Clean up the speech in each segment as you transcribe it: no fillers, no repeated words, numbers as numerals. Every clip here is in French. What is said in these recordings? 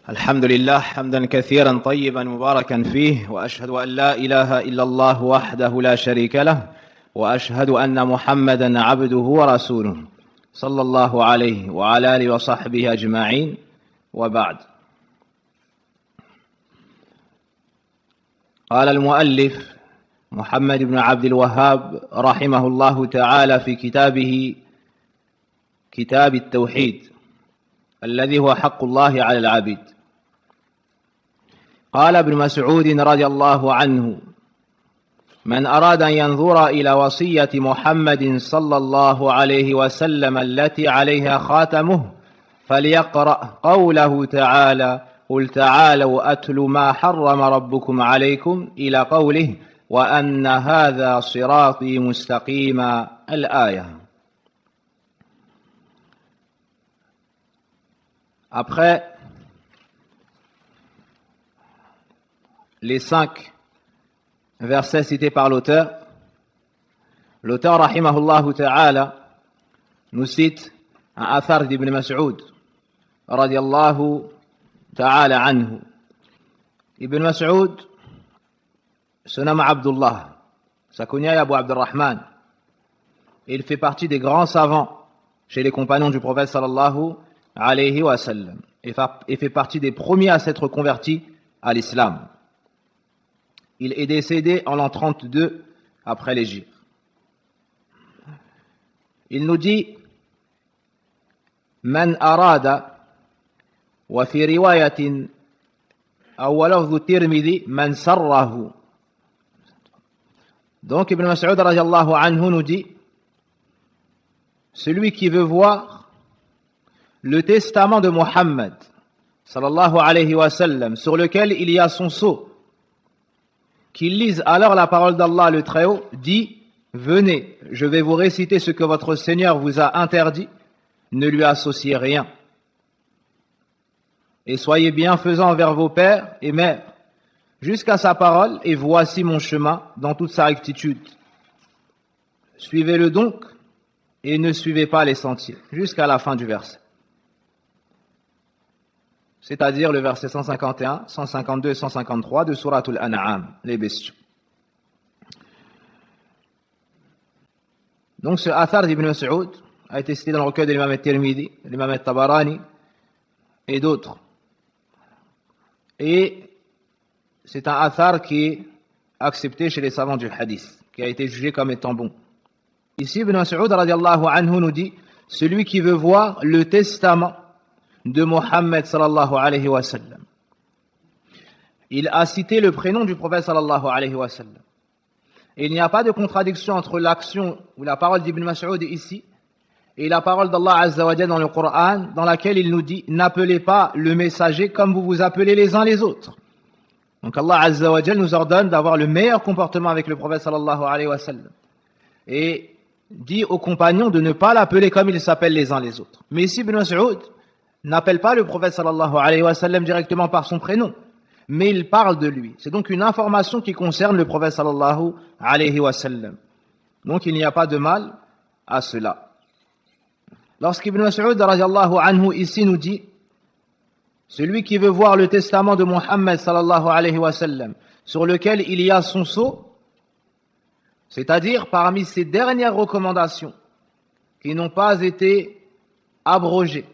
الحمد لله حمدا كثيرا طيبا مباركا فيه وأشهد أن لا إله إلا الله وحده لا شريك له وأشهد أن محمدا عبده ورسوله صلى الله عليه وعلى آله وصحبه أجمعين وبعد. قال المؤلف محمد بن عبد الوهاب رحمه الله تعالى في كتابه كتاب التوحيد الذي هو حق الله على العبيد. قال ابن مسعود رضي الله عنه: من أراد أن ينظر إلى وصية محمد صلى الله عليه وسلم التي عليها خاتمه فليقرأ قوله تعالى: قل تعالوا أتل ما حرم ربكم عليكم إلى قوله وأن هذا صراطي مستقيما الآية. Après les 5 versets cités par l'auteur rahimahullah ta'ala nous cite un athar d'Ibn Mas'ud radiyallahu ta'ala anhu. Ibn Mas'ud se nomme Abdullah, sa kunya est Abu Abdurrahman, et il fait partie des grands savants chez les compagnons du prophète sallallahu alayhi wa sallam, et fait partie des premiers à s'être convertis à l'islam. Il est décédé en l'an 32 après l'Hégire. Il nous dit: Man arada, wa fi riwayatin aw lafdhu Tirmidhi man sarrahu. Donc Ibn Mas'ud radiyallahu anhu nous dit: celui qui veut voir le testament de Muhammad sallallahu alayhi wa sallam sur lequel il y a son sceau, qu'il lise alors la parole d'Allah le Très-Haut, dit: venez, je vais vous réciter ce que votre Seigneur vous a interdit, ne lui associez rien. Et soyez bienfaisants envers vos pères et mères, jusqu'à sa parole, et voici mon chemin dans toute sa rectitude. Suivez-le donc, et ne suivez pas les sentiers, jusqu'à la fin du verset. C'est-à-dire le verset 151, 152 et 153 de Sourate Al-An'am, les bestiaux. Donc ce athar d'Ibn Mas'ud a été cité dans le recueil de l'imam al-Tirmidhi, l'imam al-Tabarani et d'autres. Et c'est un athar qui est accepté chez les savants du hadith, qui a été jugé comme étant bon. Ici, Ibn Mas'ud radiallahu anhu nous dit: celui qui veut voir le testament de Muhammad sallallahu alayhi wa sallam. Il a cité le prénom du prophète sallallahu alayhi wa sallam. Et il n'y a pas de contradiction entre l'action ou la parole d'Ibn Mas'ud ici et la parole d'Allah Azza wa Jalla dans le Coran, dans laquelle il nous dit: n'appelez pas le messager comme vous vous appelez les uns les autres. Donc Allah Azza wa Jalla nous ordonne d'avoir le meilleur comportement avec le prophète sallallahu alayhi wa sallam. Et dit aux compagnons de ne pas l'appeler comme ils s'appellent les uns les autres. Mais ici Ibn Mas'ud n'appelle pas le prophète sallallahu alayhi wa sallam directement par son prénom, mais il parle de lui. C'est donc une information qui concerne le prophète sallallahu alayhi wa sallam. Donc il n'y a pas de mal à cela. Lorsqu'Ibn Mas'ud radiallahu anhu ici nous dit: celui qui veut voir le testament de Muhammad sallallahu alayhi wa sallam sur lequel il y a son sceau, c'est-à-dire parmi ces dernières recommandations qui n'ont pas été abrogées,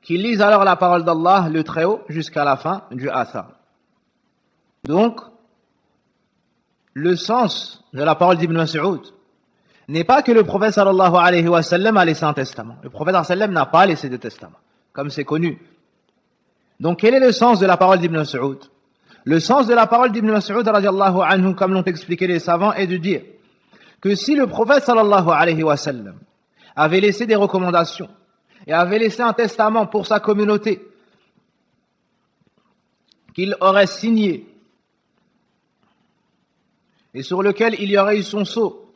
qu'il lise alors la parole d'Allah le Très-Haut jusqu'à la fin du athar. Donc, le sens de la parole d'Ibn Mas'ud n'est pas que le prophète sallallahu alayhi wa sallam a laissé un testament. Le prophète sallallahu alayhi wa sallam n'a pas laissé de testament, comme c'est connu. Donc, quel est le sens de la parole d'Ibn Mas'ud? Le sens de la parole d'Ibn Mas'ud radiallahu anhu, comme l'ont expliqué les savants, est de dire que si le prophète sallallahu alayhi wa sallam avait laissé des recommandations et avait laissé un testament pour sa communauté qu'il aurait signé et sur lequel il y aurait eu son sceau,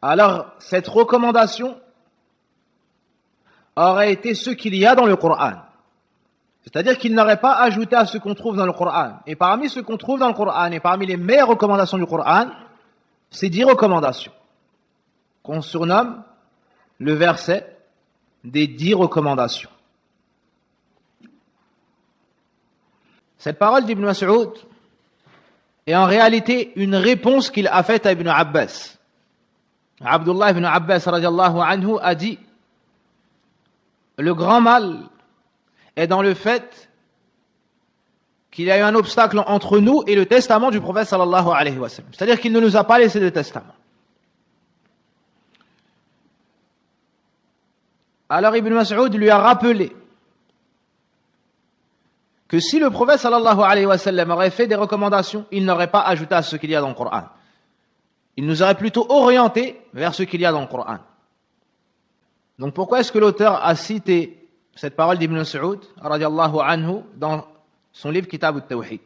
alors cette recommandation aurait été ce qu'il y a dans le Coran. C'est-à-dire qu'il n'aurait pas ajouté à ce qu'on trouve dans le Coran. Et parmi ce qu'on trouve dans le Coran, et parmi les meilleures recommandations du Coran, c'est 10 recommandations qu'on surnomme le verset des 10 recommandations. Cette parole d'Ibn Mas'ud est en réalité une réponse qu'il a faite à Ibn Abbas. Abdullah ibn Abbas radiallahu anhu a dit: le grand mal est dans le fait qu'il y a eu un obstacle entre nous et le testament du prophète sallallahu alayhi wa sallam. C'est-à-dire qu'il ne nous a pas laissé de testament. Alors Ibn Mas'ud lui a rappelé que si le prophète sallallahu alayhi wa sallam aurait fait des recommandations, il n'aurait pas ajouté à ce qu'il y a dans le Coran. Il nous aurait plutôt orienté vers ce qu'il y a dans le Coran. Donc pourquoi est-ce que l'auteur a cité cette parole d'Ibn Mas'ud radiallahu anhu dans son livre Kitab al-Tawhid?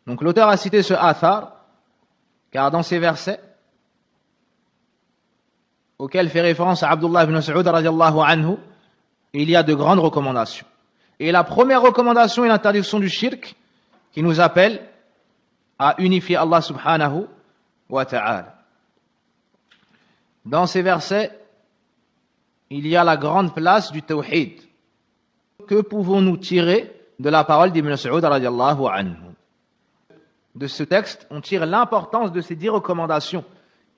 Donc l'auteur a cité ce athar car dans ces versets auxquels fait référence à Abdullah ibn Mas'ud radiallahu anhu, il y a de grandes recommandations. Et la première recommandation est l'interdiction du shirk qui nous appelle à unifier Allah subhanahu wa ta'ala. Dans ces versets, il y a la grande place du tawhid. Que pouvons-nous tirer de la parole d'Ibn Mas'ud radiallahu anhu? De ce texte, on tire l'importance de ces 10 recommandations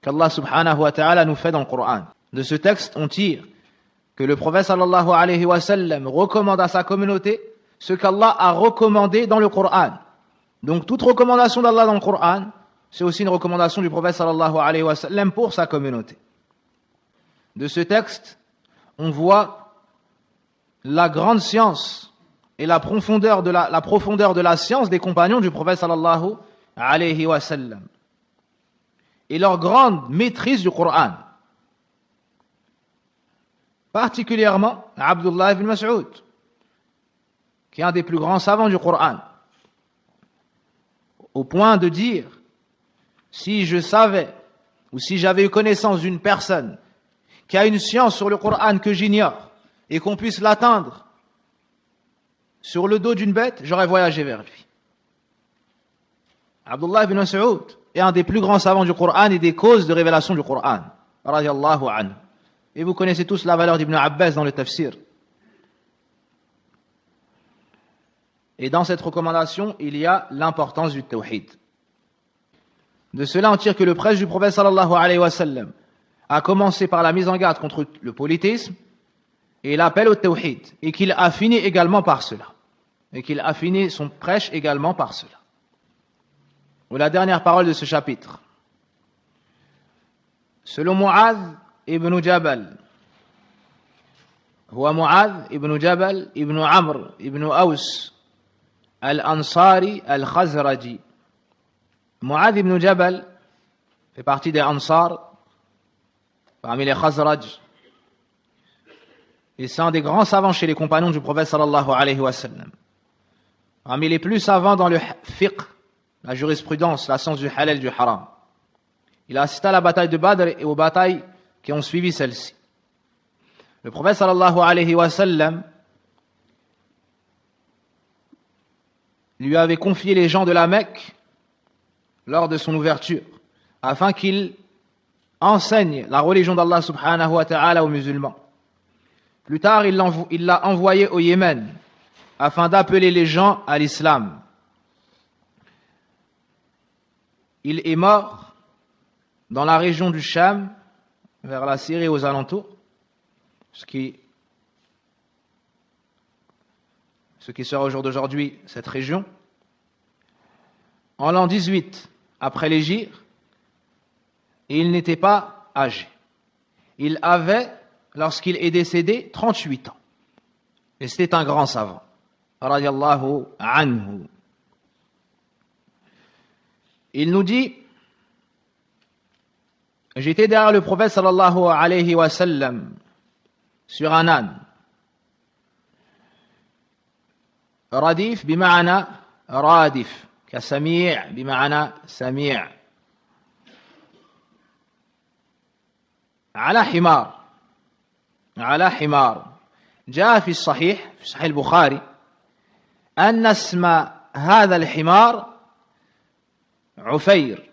qu'Allah subhanahu wa ta'ala nous fait dans le Coran. De ce texte, on tire que le prophète sallallahu alayhi wa sallam recommande à sa communauté ce qu'Allah a recommandé dans le Coran. Donc toute recommandation d'Allah dans le Coran, c'est aussi une recommandation du prophète sallallahu alayhi wa sallam pour sa communauté. De ce texte, on voit la grande science et la profondeur de la science des compagnons du prophète sallallahu alayhi wa sallam et leur grande maîtrise du Coran. Particulièrement Abdullah ibn Mas'ud, qui est un des plus grands savants du Coran, au point de dire: si je savais ou si j'avais eu connaissance d'une personne qui a une science sur le Coran que j'ignore et qu'on puisse l'atteindre sur le dos d'une bête, j'aurais voyagé vers lui. Abdullah ibn Mas'ud est un des plus grands savants du Coran et des causes de révélation du Coran, radiyallahu anhu. Et vous connaissez tous la valeur d'Ibn Abbas dans le tafsir. Et dans cette recommandation, il y a l'importance du tawhid. De cela, on tire que le prêche du prophète sallallahu alayhi wa sallam a commencé par la mise en garde contre le polythéisme et l'appel au tawhid, et qu'il a fini également par cela. Et qu'il a fini son prêche également par cela. Ou la dernière parole de ce chapitre. Selon Mu'adh ibn Jabal, هو معاذ ibn Jabal ibn Amr ibn Aus al-Ansari al-Khazraji. Mu'adh ibn Jabal fait partie des Ansar, parmi les Khazraj, et c'est un des grands savants chez les compagnons du prophète sallallahu alayhi wa sallam. Parmi les plus savants dans le fiqh, la jurisprudence, la science du halal et du haram. Il a assisté à la bataille de Badr et aux batailles qui ont suivi celle-ci. Le prophète sallallahu alayhi wa sallam lui avait confié les gens de la Mecque lors de son ouverture, afin qu'il enseigne la religion d'Allah subhanahu wa ta'ala aux musulmans. Plus tard, il l'a envoyé au Yémen, afin d'appeler les gens à l'islam. Il est mort dans la région du Cham, vers la Syrie et aux alentours, ce qui sera au jour d'aujourd'hui cette région, en l'an 18 après l'hégire, et il n'était pas âgé. Il avait, lorsqu'il est décédé, 38 ans. Et c'était un grand savant. Radiyallahu anhu. Il nous dit: j'étais derrière le prophète sallallahu alayhi wa sallam sur un âne. Radif bima'ana radif, كسميع بمعنى سميع. على حمار جاء في الصحيح في صحيح البخاري أن اسم هذا الحمار عفير.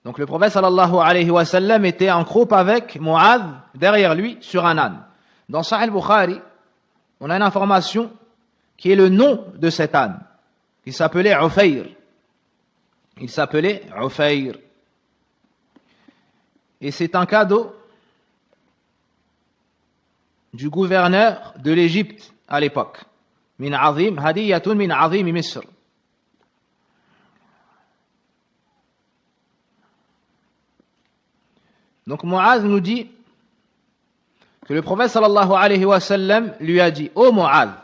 Donc le prophète sallallahu alayhi wa sallam était en groupe avec Mu'adh derrière lui sur un âne. Dans Sahih al-Bukhari, on a une information qui est le nom de cet âne. Il s'appelait Ufayr. Il s'appelait Ufayr. Et c'est un cadeau du gouverneur de l'Égypte à l'époque. Min azim, hadiyatun min azim Misr. Donc Mu'adh nous dit que le prophète sallallahu alayhi wa sallam lui a dit: Ô Mu'adh,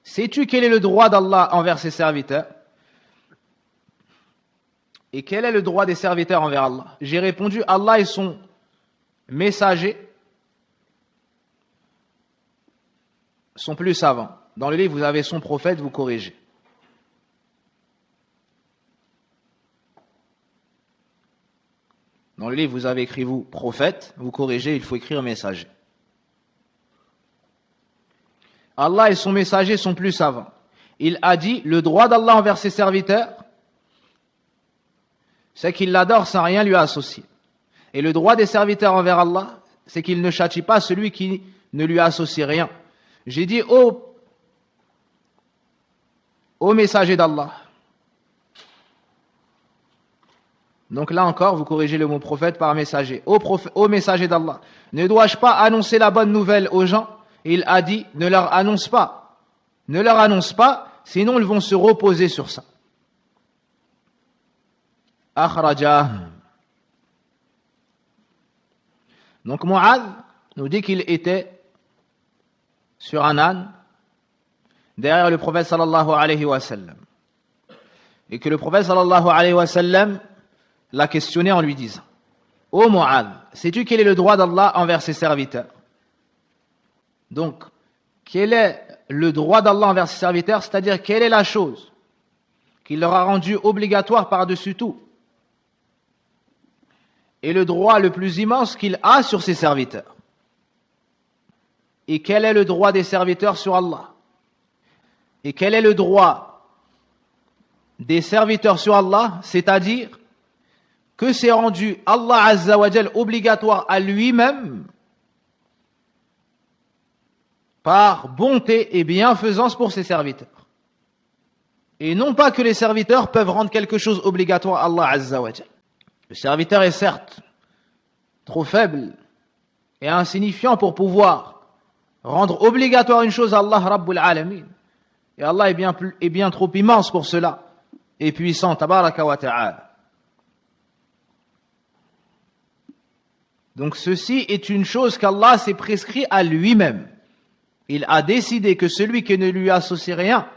sais-tu quel est le droit d'Allah envers ses serviteurs? Et quel est le droit des serviteurs envers Allah? J'ai répondu: Allah et son messager sont plus savants. Dans le livre, vous avez son prophète, vous corrigez. Dans le livre, vous avez écrit vous prophète, vous corrigez, il faut écrire messager. Allah et son messager sont plus savants. Il a dit: le droit d'Allah envers ses serviteurs, c'est qu'il l'adore sans rien lui associer. Et le droit des serviteurs envers Allah, c'est qu'il ne châtie pas celui qui ne lui associe rien. J'ai dit: ô messager d'Allah. Donc là encore, vous corrigez le mot prophète par messager. Ô messager d'Allah, ne dois-je pas annoncer la bonne nouvelle aux gens? Il a dit: ne leur annonce pas. Ne leur annonce pas, sinon ils vont se reposer sur ça. Akhrajah. Donc Mu'adh nous dit qu'il était sur un âne derrière le prophète sallallahu alayhi wa sallam. Et que le prophète sallallahu alayhi wa sallam l'a questionné en lui disant: ô Mu'adh, sais-tu quel est le droit d'Allah envers ses serviteurs? Donc, quel est le droit d'Allah envers ses serviteurs? C'est-à-dire, quelle est la chose qu'il leur a rendue obligatoire par-dessus tout? Et le droit le plus immense qu'il a sur ses serviteurs. Et quel est le droit des serviteurs sur Allah? Et quel est le droit des serviteurs sur Allah? C'est-à-dire que c'est rendu Allah Azza wa Jal obligatoire à lui-même par bonté et bienfaisance pour ses serviteurs. Et non pas que les serviteurs peuvent rendre quelque chose obligatoire à Allah Azza wa Jal. Le serviteur est certes trop faible et insignifiant pour pouvoir rendre obligatoire une chose à Allah Rabbul Alamin. Et Allah est bien trop immense pour cela, et puissant, tabaraka wa ta'ala. Donc ceci est une chose qu'Allah s'est prescrit à lui-même. Il a décidé que celui qui ne lui associe rien,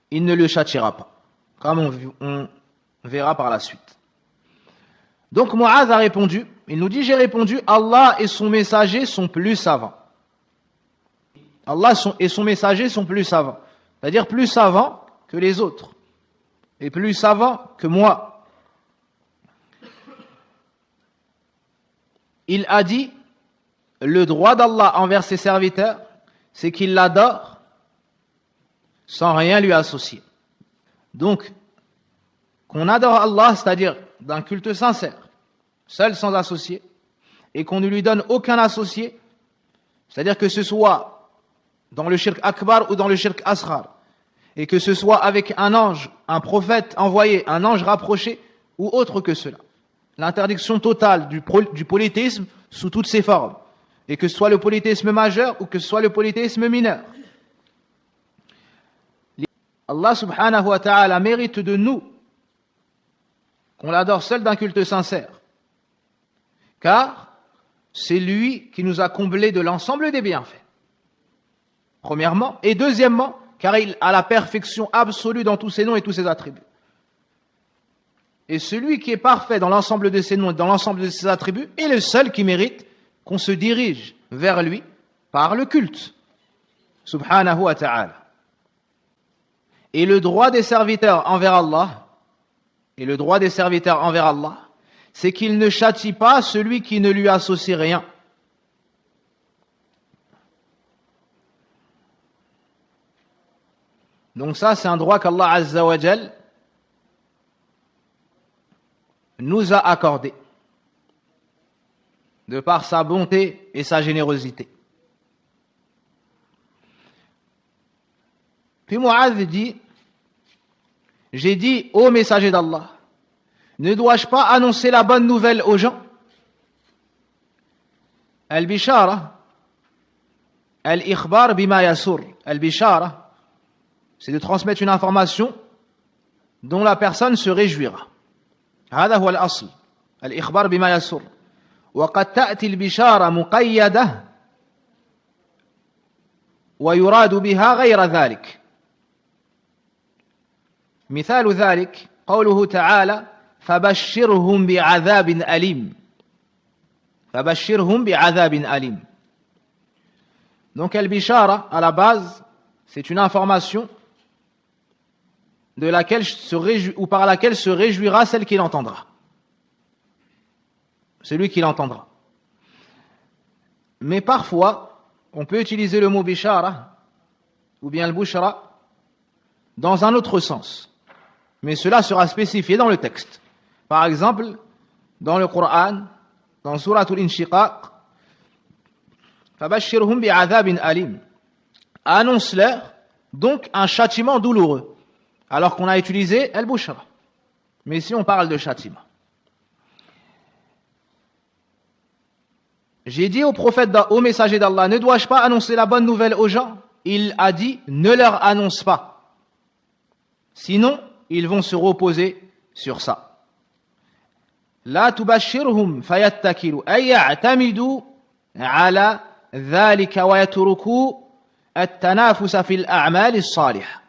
il ne le châtiera pas, comme on verra par la suite. Donc Mu'adh a répondu, il nous dit: j'ai répondu, Allah et son messager sont plus savants. Allah et son messager sont plus savants, c'est-à-dire plus savants que les autres, et plus savants que moi. Il a dit: le droit d'Allah envers ses serviteurs, c'est qu'il l'adore sans rien lui associer. Donc, qu'on adore Allah, c'est-à-dire d'un culte sincère, seul sans associé, et qu'on ne lui donne aucun associé, c'est-à-dire que ce soit dans le shirk akbar ou dans le shirk asghar, et que ce soit avec un ange, un prophète envoyé, un ange rapproché, ou autre que cela. L'interdiction totale du polythéisme sous toutes ses formes, et que ce soit le polythéisme majeur ou que ce soit le polythéisme mineur. Allah subhanahu wa ta'ala mérite de nous qu'on l'adore seul d'un culte sincère, car c'est lui qui nous a comblés de l'ensemble des bienfaits. Premièrement, et deuxièmement, car il a la perfection absolue dans tous ses noms et tous ses attributs. Et celui qui est parfait dans l'ensemble de ses noms et dans l'ensemble de ses attributs est le seul qui mérite qu'on se dirige vers lui par le culte. Subhanahu wa ta'ala. Et le droit des serviteurs envers Allah, c'est qu'il ne châtie pas celui qui ne lui associe rien. Donc ça, c'est un droit qu'Allah Azza wa Jal nous a accordé de par sa bonté et sa générosité. Puis Mu'adh dit, j'ai dit, ô messager d'Allah, ne dois-je pas annoncer la bonne nouvelle aux gens? Al-Bishara, Al-Ikhbar bima yasur. Al-Bishara, c'est de transmettre une information dont la personne se réjouira. هذا هو الأصل. الإخبار بما يسر. وقد تأتي البشارة مقيدة ويراد بها غير ذلك. مثال ذلك قوله تعالى فبشرهم بعذاب أليم. فبشرهم بعذاب أليم. Donc al-bishara, à la base, c'est une information de laquelle ou par laquelle se réjouira celle qui l'entendra. Celui qui l'entendra. Mais parfois, on peut utiliser le mot bishara ou bien al-bushra dans un autre sens. Mais cela sera spécifié dans le texte. Par exemple, dans le Coran, dans Surat al-Inshiqaq, فَبَشِّرْهُمْ بِعَذَابٍ أَلِيمٍ. Annonce-leur donc un châtiment douloureux. Alors qu'on a utilisé al-bushra. Mais ici on parle de châtiment. J'ai dit au prophète, au messager d'Allah, ne dois-je pas annoncer la bonne nouvelle aux gens? Il a dit, ne leur annonce pas. Sinon, ils vont se reposer sur ça. La tubashirhum fayattakilu ay ya'tamidu ala dhalika wa yatruku at-tanafus fil a'mal as-salihah.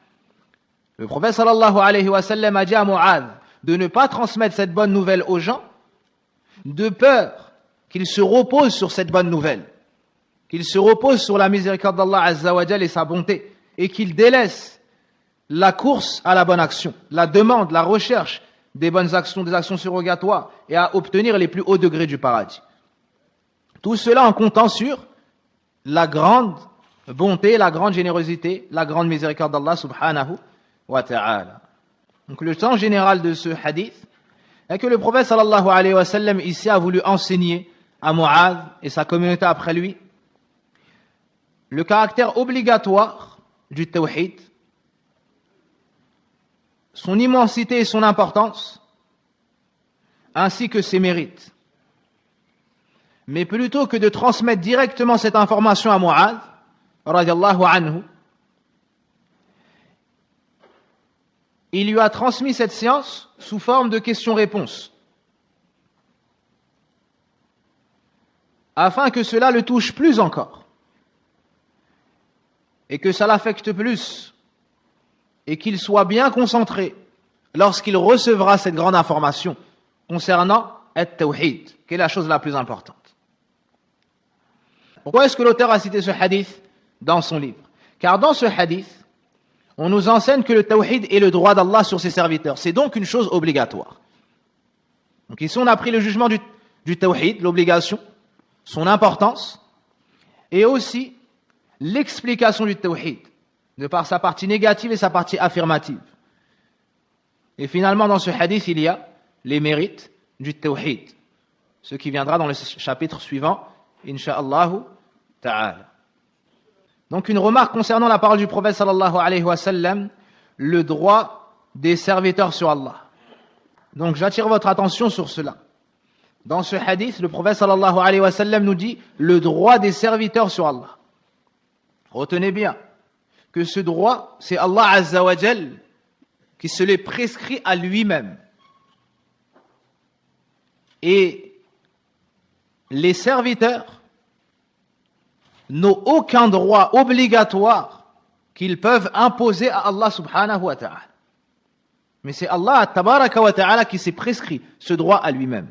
Le prophète sallallahu alayhi wa sallam a dit à Mu'adh de ne pas transmettre cette bonne nouvelle aux gens, de peur qu'ils se reposent sur cette bonne nouvelle, qu'ils se reposent sur la miséricorde d'Allah Azza wa Jal et sa bonté, et qu'ils délaissent la course à la bonne action, la demande, la recherche des bonnes actions, des actions surrogatoires, et à obtenir les plus hauts degrés du paradis. Tout cela en comptant sur la grande bonté, la grande générosité, la grande miséricorde d'Allah subhanahu wa ta'ala. Donc le sens général de ce hadith est que le prophète sallallahu alayhi wa sallam ici a voulu enseigner à Mu'adh et sa communauté après lui le caractère obligatoire du tawhid, son immensité et son importance, ainsi que ses mérites. Mais plutôt que de transmettre directement cette information à Mu'adh, radiyallahu anhu, il lui a transmis cette science sous forme de questions-réponses, afin que cela le touche plus encore, et que ça l'affecte plus, et qu'il soit bien concentré lorsqu'il recevra cette grande information concernant at-tawhid, qui est la chose la plus importante. Pourquoi est-ce que l'auteur a cité ce hadith dans son livre? Car dans ce hadith, on nous enseigne que le tawhid est le droit d'Allah sur ses serviteurs. C'est donc une chose obligatoire. Donc ici, on a pris le jugement du tawhid, l'obligation, son importance, et aussi l'explication du tawhid, de par sa partie négative et sa partie affirmative. Et finalement, dans ce hadith, il y a les mérites du tawhid, ce qui viendra dans le chapitre suivant, insha'Allah ta'ala. Donc une remarque concernant la parole du prophète sallallahu alayhi wa sallam, le droit des serviteurs sur Allah. Donc j'attire votre attention sur cela. Dans ce hadith, le prophète sallallahu alayhi wa sallam nous dit le droit des serviteurs sur Allah. Retenez bien que ce droit, c'est Allah Azza wa Jal qui se l'est prescrit à lui-même. Et les serviteurs n'ont aucun droit obligatoire qu'ils peuvent imposer à Allah subhanahu wa ta'ala. Mais c'est Allah tabaraka wa ta'ala qui s'est prescrit ce droit à lui-même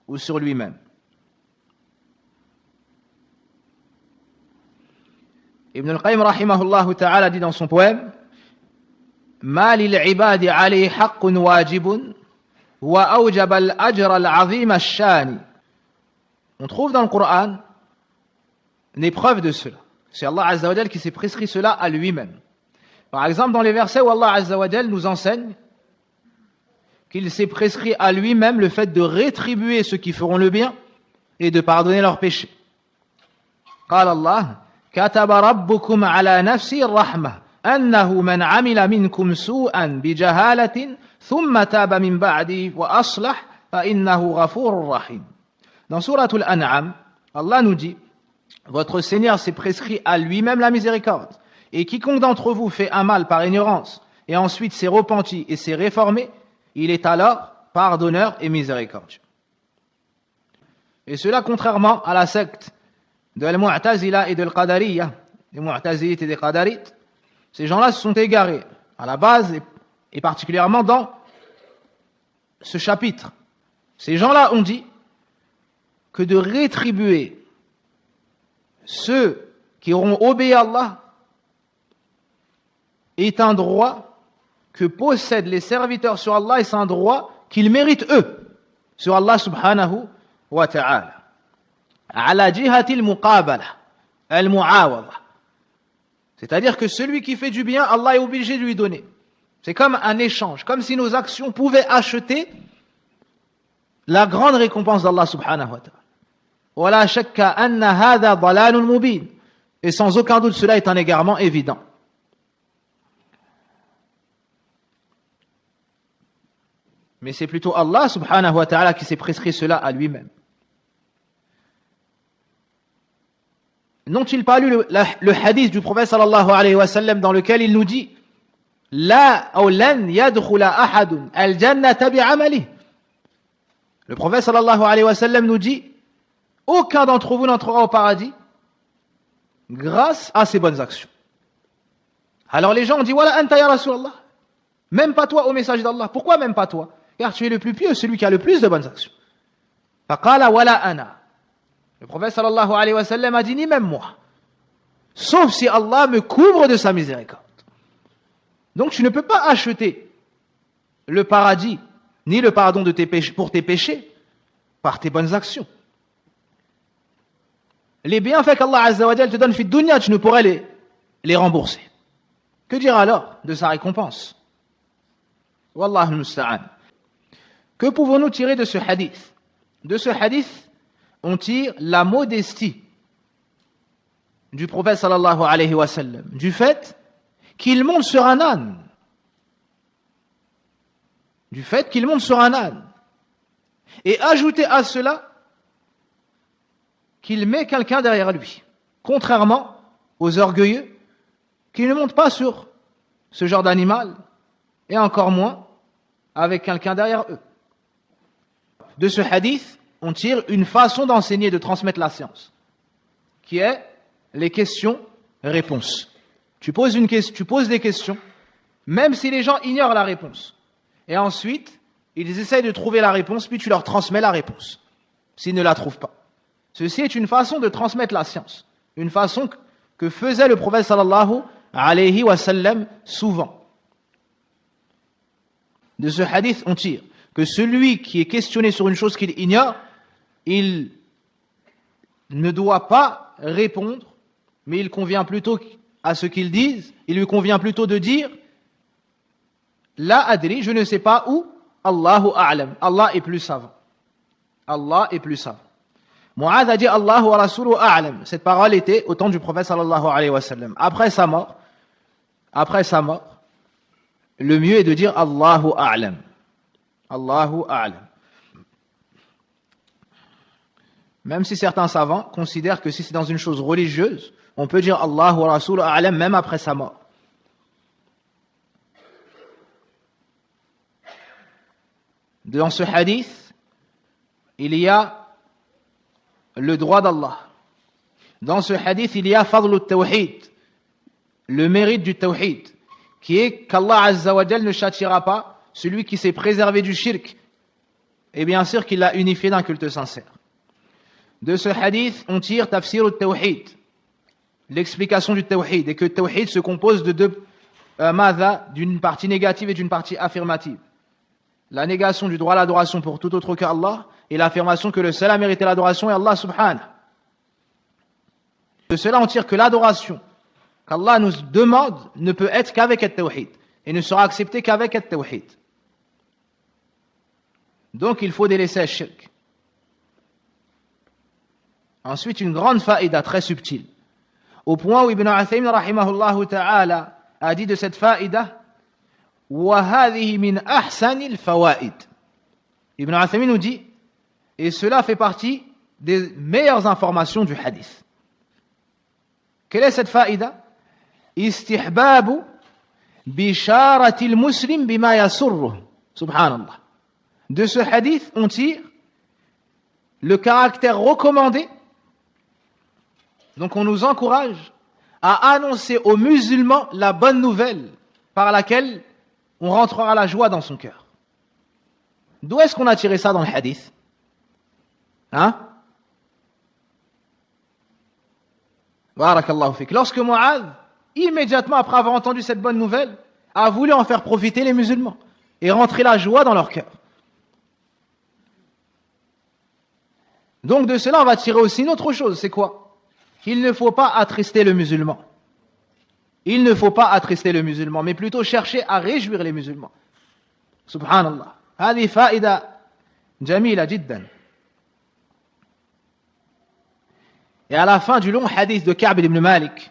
ou sur lui-même. Ibn al-Qayyim rahimahullah ta'ala dit dans son poème Ma lil ibadi alayhi haqqun wajibun wa awjaba al-ajra al-azim ash-shani. On trouve dans le Coran une épreuve de cela. C'est Allah Azza wa Jal qui s'est prescrit cela à lui-même. Par exemple, dans les versets où Allah Azza wa Jal nous enseigne qu'il s'est prescrit à lui-même le fait de rétribuer ceux qui feront le bien et de pardonner leurs péchés. قال الله كتب ربكم على نفسه الرحمة أنه من عمل منكم سوءا بجهالة ثم تاب من بعده وأصلح فإنه غفور رحيم. Dans Surat Al-An'am, Allah nous dit, votre Seigneur s'est prescrit à lui-même la miséricorde. Et quiconque d'entre vous fait un mal par ignorance et ensuite s'est repenti et s'est réformé, il est alors pardonneur et miséricordieux. Et cela contrairement à la secte de Al-Mu'tazila et de Al-Qadariyya, des Mu'tazilites et des Qadarites. Ces gens-là se sont égarés à la base et particulièrement dans ce chapitre. Ces gens-là ont dit que de rétribuer ceux qui auront obéi à Allah est un droit que possèdent les serviteurs sur Allah et c'est un droit qu'ils méritent eux sur Allah subhanahu wa ta'ala. Ala jihatil muqabala, al-mu'awada. C'est-à-dire que celui qui fait du bien, Allah est obligé de lui donner. C'est comme un échange, comme si nos actions pouvaient acheter la grande récompense d'Allah subhanahu wa ta'ala. Wala shakka anna hadha dalalun mubin. Et sans aucun doute, cela est un égarement évident. Mais c'est plutôt Allah subhanahu wa ta'ala qui s'est prescrit cela à lui-même. N'ont-ils pas lu le hadith du prophète sallallahu alayhi wa sallam dans lequel il nous dit La ou lan yadkhula ahadun al-jannata bi'amalihi. Le prophète sallallahu alayhi wa sallam nous dit aucun d'entre vous n'entrera au paradis grâce à ses bonnes actions. Alors les gens ont dit Wala anta ya Rasulallah. Même pas toi, ô message d'Allah. Pourquoi même pas toi? Car tu es le plus pieux, celui qui a le plus de bonnes actions. Faqala wala ana. Le prophète sallallahu alayhi wa sallam a dit ni même moi. Sauf si Allah me couvre de sa miséricorde. Donc tu ne peux pas acheter le paradis ni le pardon de tes péchés, pour tes péchés par tes bonnes actions. Les bienfaits qu'Allah Azza wa Jal te donne fi dunya, tu ne pourrais les rembourser. Que dire alors de sa récompense? Wallahu musta'an. Que pouvons-nous tirer de ce hadith? De ce hadith, on tire la modestie du prophète sallallahu alayhi wa sallam, du fait qu'il monte sur un âne. Du fait qu'il monte sur un âne. Et ajouter à cela qu'il met quelqu'un derrière lui. Contrairement aux orgueilleux qui ne montent pas sur ce genre d'animal et encore moins avec quelqu'un derrière eux. De ce hadith, on tire une façon d'enseigner, de transmettre la science, qui est les questions-réponses. Tu poses des questions, même si les gens ignorent la réponse. Et ensuite, ils essayent de trouver la réponse, puis tu leur transmets la réponse, s'ils ne la trouvent pas. Ceci est une façon de transmettre la science, une façon que faisait le prophète sallallahu alayhi wa sallam souvent. De ce hadith, on tire que celui qui est questionné sur une chose qu'il ignore, il ne doit pas répondre, mais il convient plutôt à ce qu'il dise, il lui convient plutôt de dire La adri, je ne sais pas où, Allahu a'lam. Allah est plus savant. Allah est plus savant. Mu'adh a dit Allahu wa rasuluhu a'lam. Cette parole était au temps du prophète sallallahu alayhi wa sallam. Après sa mort, le mieux est de dire Allahu a'lam. Allahu a'lam. Même si certains savants considèrent que si c'est dans une chose religieuse, on peut dire Allahu wa rasuluhu a'lam même après sa mort. Dans ce hadith, il y a le droit d'Allah. Dans ce hadith, il y a fadl al-tawhid, le mérite du tawhid, qui est qu'Allah Azza wa Jal ne châtiera pas celui qui s'est préservé du shirk, et bien sûr qu'il l'a unifié d'un culte sincère. De ce hadith, on tire tafsir al-tawhid, l'explication du tawhid, et que le tawhid se compose de deux d'une partie négative et d'une partie affirmative. La négation du droit à l'adoration pour tout autre qu'Allah, et l'affirmation que le seul à mériter l'adoration est Allah subhanahu. De cela, on tire que l'adoration qu'Allah nous demande ne peut être qu'avec le tawhid, et ne sera acceptée qu'avec le tawhid. Donc il faut délaisser le shirk. Ensuite, une grande faïda très subtile, au point où Ibn Uthaymin rahimahullah ta'ala a dit de cette faïda وَهَذِهِ مِنْ أَحْسَنِ الْفَوَائِدِ. Ibn Uthaymin nous dit, et cela fait partie des meilleures informations du hadith. Quelle est cette faïda? استحباب بشارة المسلم بما يسره. Subhanallah. De ce hadith, on tire le caractère recommandé. Donc on nous encourage à annoncer aux musulmans la bonne nouvelle par laquelle on rentrera la joie dans son cœur. D'où est-ce qu'on a tiré ça dans le hadith? Hein? Barakallahu fik. Lorsque Mu'adh, immédiatement après avoir entendu cette bonne nouvelle, a voulu en faire profiter les musulmans et rentrer la joie dans leur cœur. Donc de cela, on va tirer aussi une autre chose, c'est quoi? Qu'il ne faut pas attrister le musulman. Il ne faut pas attrister le musulman, mais plutôt chercher à réjouir les musulmans. Subhanallah. هذه فائدة جميلة جدا. Et à la fin du long hadith de Ka'b ibn Malik,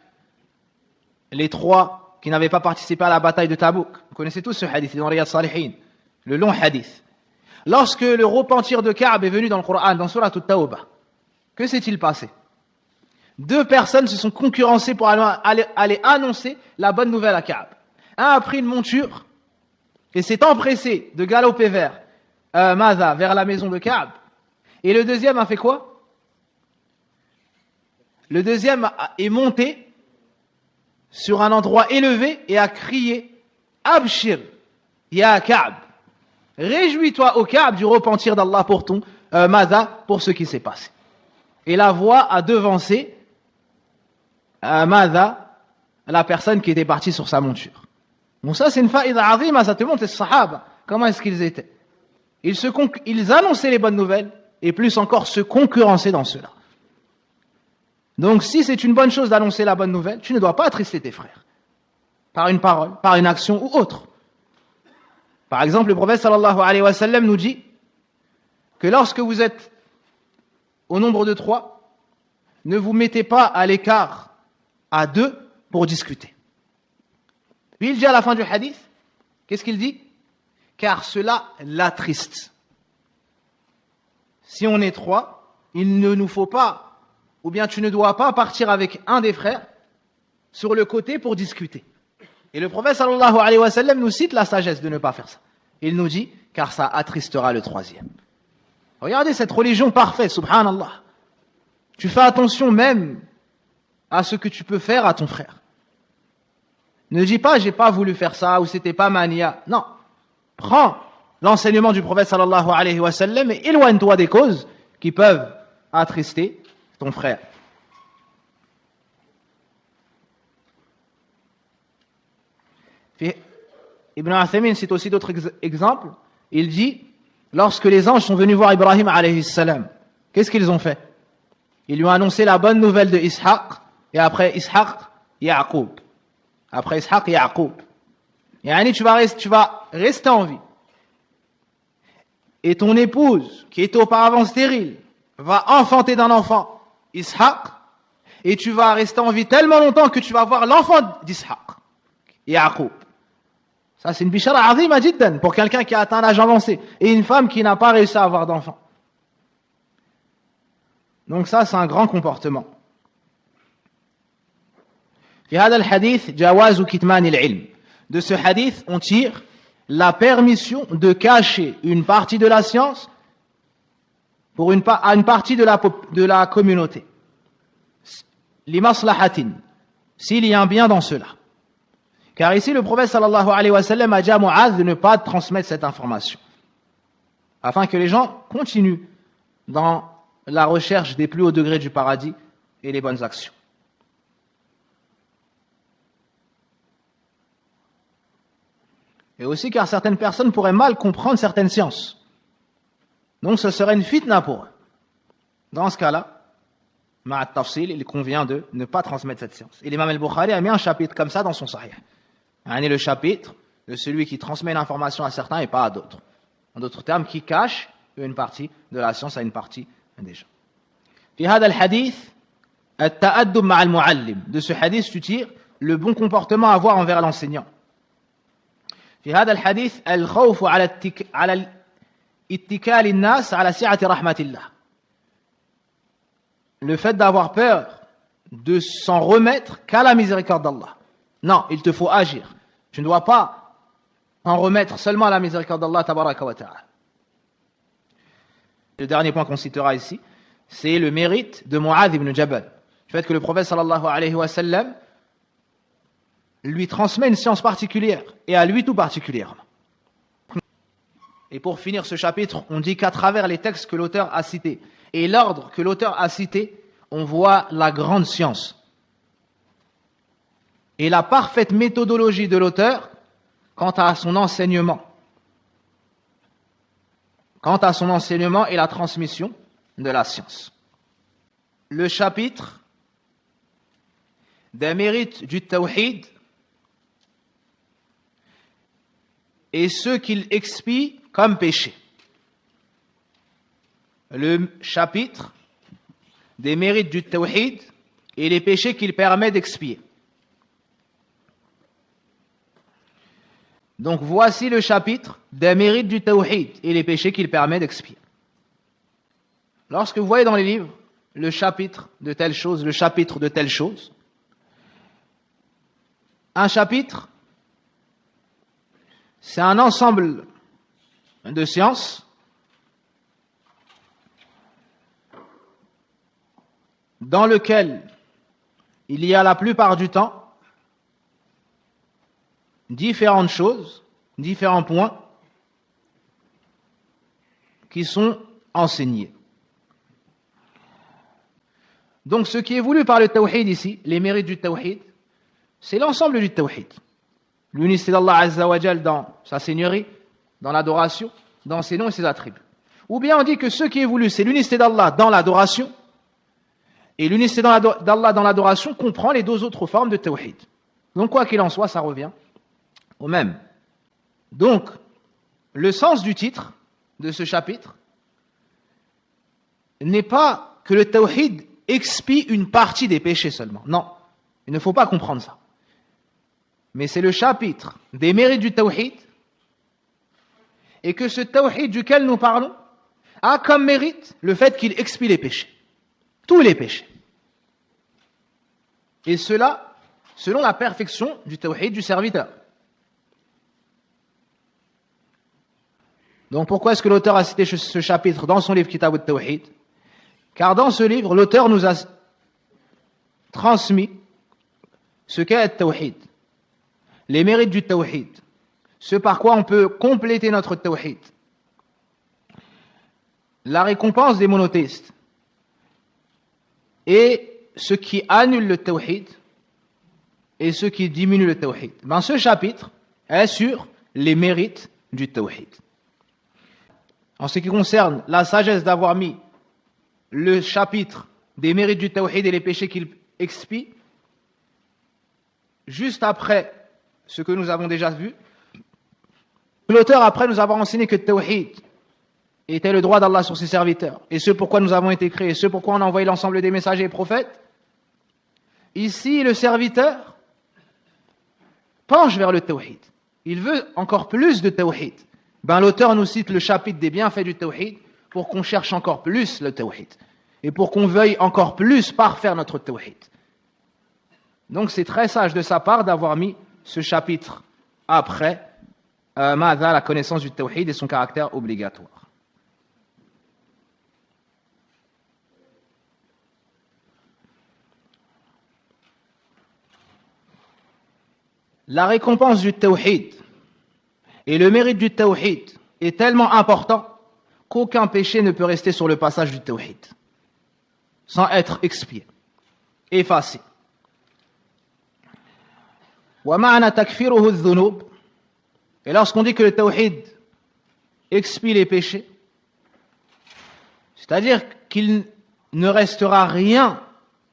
les trois qui n'avaient pas participé à la bataille de Tabouk, vous connaissez tous ce hadith, dans Riyad Salihin, le long hadith. Lorsque le repentir de Ka'b est venu dans le Coran, dans Surah At-Tawbah, que s'est-il passé? Deux personnes se sont concurrencées pour aller annoncer la bonne nouvelle à Ka'b. Un a pris une monture et s'est empressé de galoper vers la maison de Ka'b. Et le deuxième a fait quoi? Le deuxième est monté sur un endroit élevé et a crié Abshir, ya Ka'b. Réjouis-toi, ô Ka'b, du repentir d'Allah pour ton pour ce qui s'est passé. Et la voix a devancé la personne qui était partie sur sa monture. Bon, ça c'est une faïda azima, ça te montre les sahaba, comment est-ce qu'ils étaient. Ils annonçaient les bonnes nouvelles et plus encore se concurrençaient dans cela. Donc si c'est une bonne chose d'annoncer la bonne nouvelle, tu ne dois pas attrister tes frères par une parole, par une action ou autre. Par exemple, le prophète sallallahu alayhi wa sallam nous dit que lorsque vous êtes au nombre de 3, ne vous mettez pas à l'écart à 2 pour discuter. Puis il dit à la fin du hadith, qu'est-ce qu'il dit? Car cela l'attriste. Si on est 3, il ne nous faut pas, ou bien tu ne dois pas partir avec un des frères sur le côté pour discuter. Et le prophète sallallahu alayhi wa sallam nous cite la sagesse de ne pas faire ça. Il nous dit, car ça attristera le 3e. Regardez cette religion parfaite, subhanallah. Tu fais attention même à ce que tu peux faire à ton frère. Ne dis pas, j'ai pas voulu faire ça, ou c'était pas mania. Non. Prends l'enseignement du prophète sallallahu alayhi wa sallam et éloigne-toi des causes qui peuvent attrister ton frère. Ibn Uthaymin cite aussi d'autres exemples. Il dit, lorsque les anges sont venus voir Ibrahim alayhi salam, qu'est-ce qu'ils ont fait? Ils lui ont annoncé la bonne nouvelle de Ishaq, et après Ishaq, Ya'qub. Après Ishaq, Ya'qub. Yani tu vas rester en vie. Et ton épouse, qui était auparavant stérile, va enfanter d'un enfant, Ishaq, et tu vas rester en vie tellement longtemps que tu vas voir l'enfant d'Ishaq, Ya'qub. Ça, c'est une bishara azima jiddan pour quelqu'un qui a atteint l'âge avancé et une femme qui n'a pas réussi à avoir d'enfant. Donc ça, c'est un grand comportement. في هذا الحديث جواز كتمان العلم. De ce hadith, on tire la permission de cacher une partie de la science à une partie de la communauté. Limaslahatin, s'il y a un bien dans cela. Car ici, le prophète sallallahu alayhi wa sallam a dit à Mu'adh de ne pas transmettre cette information, afin que les gens continuent dans la recherche des plus hauts degrés du paradis et les bonnes actions. Et aussi car certaines personnes pourraient mal comprendre certaines sciences. Donc ce serait une fitna pour eux. Dans ce cas-là, ma'at tafsil, il convient de ne pas transmettre cette science. Et l'imam al-Bukhari a mis un chapitre comme ça dans son sahih. C'est le chapitre de celui qui transmet l'information à certains et pas à d'autres. En d'autres termes, qui cache une partie de la science à une partie des gens. في هذا الحديث التأدب مع المعلم. De ce hadith, tu tires le bon comportement à avoir envers l'enseignant. في هذا الحديث الخوف على اتكال الناس على سعة رحمة الله. Le fait d'avoir peur de s'en remettre qu'à la miséricorde d'Allah. Non, il te faut agir. Tu ne dois pas en remettre seulement à la miséricorde d'Allah tabaraka wa ta'ala. Le dernier point qu'on citera ici, c'est le mérite de Mu'adh ibn Jabal. Le fait que le prophète sallallahu alayhi wa sallam lui transmet une science particulière, et à lui tout particulièrement. Et pour finir ce chapitre, on dit qu'à travers les textes que l'auteur a cités, et l'ordre que l'auteur a cité, on voit la grande science. Et la parfaite méthodologie de l'auteur quant à son enseignement. Quant à son enseignement et la transmission de la science. Le chapitre des mérites du tawhid et ceux qu'il expie comme péché. Le chapitre des mérites du tawhid et les péchés qu'il permet d'expier. Donc voici le chapitre des mérites du tawhid et les péchés qu'il permet d'expier. Lorsque vous voyez dans les livres le chapitre de telle chose, le chapitre de telle chose, un chapitre, c'est un ensemble de sciences dans lequel il y a la plupart du temps différentes choses, différents points qui sont enseignés. Donc ce qui est voulu par le tawhid ici, les mérites du tawhid, c'est l'ensemble du tawhid. L'unicité d'Allah Azza wa Jal dans sa seigneurie, dans l'adoration, dans ses noms et ses attributs. Ou bien on dit que ce qui est voulu, c'est l'unicité d'Allah dans l'adoration, et l'unicité d'Allah dans l'adoration comprend les deux autres formes de tawhid. Donc quoi qu'il en soit, ça revient au même. Donc, le sens du titre de ce chapitre n'est pas que le tawhid expie une partie des péchés seulement. Non, il ne faut pas comprendre ça. Mais c'est le chapitre des mérites du tawhid, et que ce tawhid duquel nous parlons a comme mérite le fait qu'il expie les péchés. Tous les péchés. Et cela, selon la perfection du tawhid du serviteur. Donc pourquoi est-ce que l'auteur a cité ce chapitre dans son livre Kitab al-Tawhid? Car dans ce livre, l'auteur nous a transmis ce qu'est le tawhid, les mérites du tawhid, ce par quoi on peut compléter notre tawhid, la récompense des monothéistes, et ce qui annule le tawhid et ce qui diminue le tawhid. Ben, ce chapitre est sur les mérites du tawhid. En ce qui concerne la sagesse d'avoir mis le chapitre des mérites du tawhid et les péchés qu'il expie, juste après ce que nous avons déjà vu, l'auteur, après nous avoir enseigné que le tawhid était le droit d'Allah sur ses serviteurs, et ce pourquoi nous avons été créés, et ce pourquoi on a envoyé l'ensemble des messagers et prophètes, ici le serviteur penche vers le tawhid. Il veut encore plus de tawhid. Ben, l'auteur nous cite le chapitre des bienfaits du tawhid pour qu'on cherche encore plus le tawhid et pour qu'on veuille encore plus parfaire notre tawhid. Donc c'est très sage de sa part d'avoir mis ce chapitre après la connaissance du tawhid et son caractère obligatoire. La récompense du tawhid et le mérite du tawhid est tellement important qu'aucun péché ne peut rester sur le passage du tawhid sans être expié, effacé. Et lorsqu'on dit que le tawhid expie les péchés, c'est-à-dire qu'il ne restera rien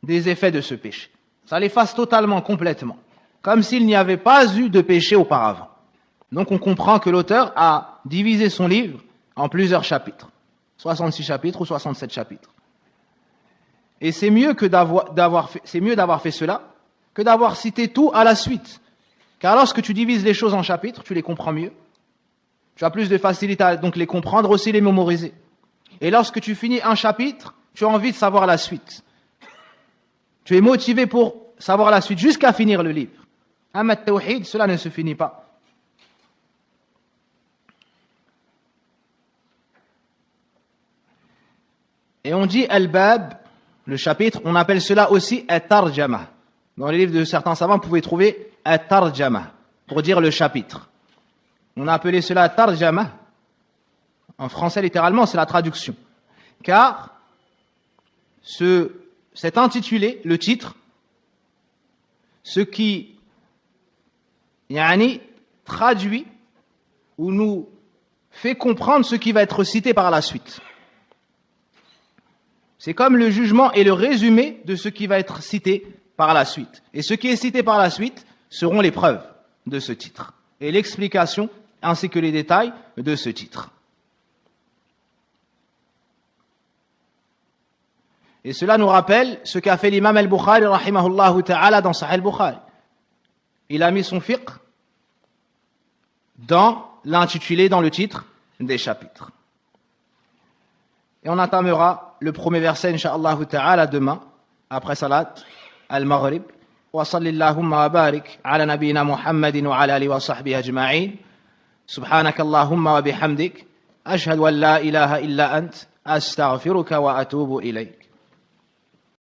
des effets de ce péché. Ça l'efface totalement, complètement, comme s'il n'y avait pas eu de péché auparavant. Donc on comprend que l'auteur a divisé son livre en plusieurs chapitres, 66 chapitres ou 67 chapitres. Et c'est mieux d'avoir fait cela que d'avoir cité tout à la suite. Car lorsque tu divises les choses en chapitres, tu les comprends mieux. Tu as plus de facilité à donc les comprendre, aussi les mémoriser. Et lorsque tu finis un chapitre, tu as envie de savoir la suite. Tu es motivé pour savoir la suite jusqu'à finir le livre. Amma at-tawhid, cela ne se finit pas. Et on dit al-bab, le chapitre, on appelle cela aussi at-tarjama. Dans les livres de certains savants, vous pouvez trouver at-tarjama, pour dire le chapitre. On a appelé cela tarjama. En français, littéralement, c'est la traduction. Car cet intitulé, le titre, ce qui traduit ou nous fait comprendre ce qui va être cité par la suite. C'est comme le jugement et le résumé de ce qui va être cité par la suite. Et ce qui est cité par la suite seront les preuves de ce titre et l'explication ainsi que les détails de ce titre. Et cela nous rappelle ce qu'a fait l'imam al-Bukhari rahimahullah ta'ala dans Sahih al-Bukhari. Il a mis son fiqh dans l'intitulé, dans le titre des chapitres. Et on entamera le premier verset, incha'Allah ta'ala, demain, après salat al-Maghrib. Wa sallillahumma wa barik ala nabina Muhammadin wa ala alihi wa sahbihi ajma'in. Subhanakallahumma wa bihamdik. Ashhadu an la ilaha illa ant. Astaghfiruka wa atubu ilayk.